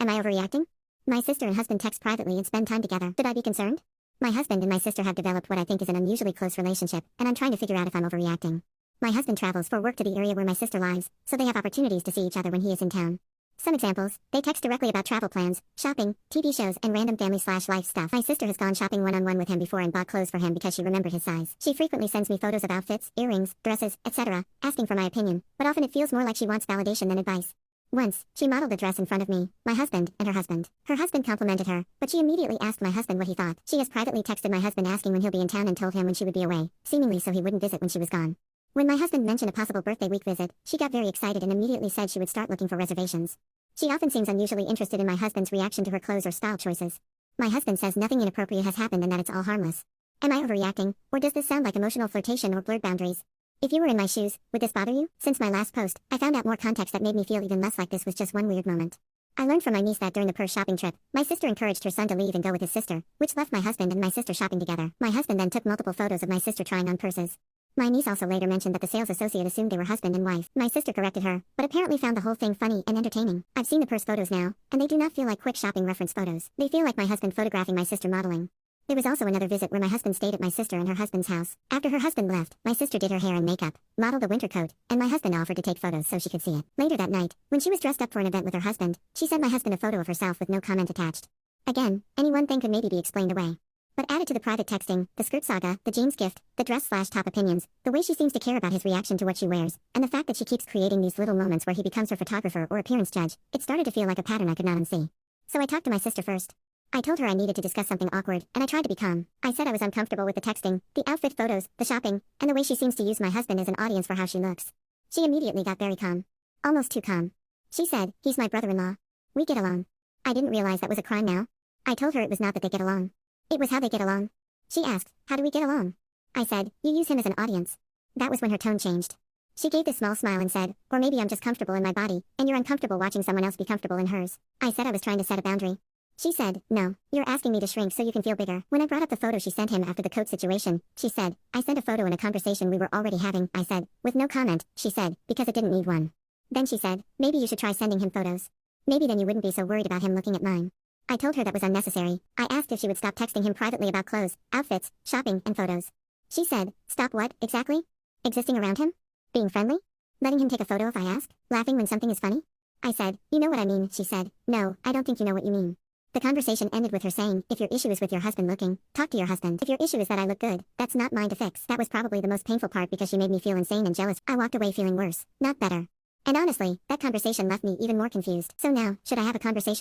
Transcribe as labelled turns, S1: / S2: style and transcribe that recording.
S1: Am I overreacting? My sister and husband text privately and spend time together. Should I be concerned? My husband and my sister have developed what I think is an unusually close relationship, and I'm trying to figure out if I'm overreacting. My husband travels for work to the area where my sister lives, so they have opportunities to see each other when he is in town. Some examples: they text directly about travel plans, shopping, TV shows, and random family/life stuff. My sister has gone shopping one-on-one with him before and bought clothes for him because she remembered his size. She frequently sends me photos of outfits, earrings, dresses, etc., asking for my opinion, but often it feels more like she wants validation than advice. Once, she modeled a dress in front of me, my husband, and her husband. Her husband complimented her, but she immediately asked my husband what he thought. She has privately texted my husband asking when he'll be in town and told him when she would be away, seemingly so he wouldn't visit when she was gone. When my husband mentioned a possible birthday week visit, she got very excited and immediately said she would start looking for reservations. She often seems unusually interested in my husband's reaction to her clothes or style choices. My husband says nothing inappropriate has happened and that it's all harmless. Am I overreacting, or does this sound like emotional flirtation or blurred boundaries? If you were in my shoes, would this bother you? Since my last post, I found out more context that made me feel even less like this was just one weird moment. I learned from my niece that during the purse shopping trip, my sister encouraged her son to leave and go with his sister, which left my husband and my sister shopping together. My husband then took multiple photos of my sister trying on purses. My niece also later mentioned that the sales associate assumed they were husband and wife. My sister corrected her, but apparently found the whole thing funny and entertaining. I've seen the purse photos now, and they do not feel like quick shopping reference photos. They feel like my husband photographing my sister modeling. There was also another visit where my husband stayed at my sister and her husband's house. After her husband left, my sister did her hair and makeup, modeled a winter coat, and my husband offered to take photos so she could see it. Later that night, when she was dressed up for an event with her husband, she sent my husband a photo of herself with no comment attached. Again, any one thing could maybe be explained away. But added to the private texting, the skirt saga, the jeans gift, the dress/top opinions, the way she seems to care about his reaction to what she wears, and the fact that she keeps creating these little moments where he becomes her photographer or appearance judge, it started to feel like a pattern I could not unsee. So I talked to my sister first. I told her I needed to discuss something awkward, and I tried to be calm. I said I was uncomfortable with the texting, the outfit photos, the shopping, and the way she seems to use my husband as an audience for how she looks. She immediately got very calm. Almost too calm. She said, "He's my brother-in-law. We get along." I didn't realize that was a crime now. I told her it was not that they get along. It was how they get along. She asked, "How do we get along?" I said, "You use him as an audience." That was when her tone changed. She gave this small smile and said, "Or maybe I'm just comfortable in my body, and you're uncomfortable watching someone else be comfortable in hers." I said I was trying to set a boundary. She said, "No, you're asking me to shrink so you can feel bigger." When I brought up the photo she sent him after the coat situation, she said, "I sent a photo in a conversation we were already having." I said, with no comment, she said, "Because it didn't need one." Then she said, "Maybe you should try sending him photos. Maybe then you wouldn't be so worried about him looking at mine." I told her that was unnecessary. I asked if she would stop texting him privately about clothes, outfits, shopping, and photos. She said, "Stop what, exactly? Existing around him? Being friendly? Letting him take a photo if I ask? Laughing when something is funny?" I said, "You know what I mean," she said. "No, I don't think you know what you mean." The conversation ended with her saying, "If your issue is with your husband looking, talk to your husband. If your issue is that I look good, that's not mine to fix." That was probably the most painful part because she made me feel insane and jealous. I walked away feeling worse, not better. And honestly, that conversation left me even more confused. So now, should I have a conversation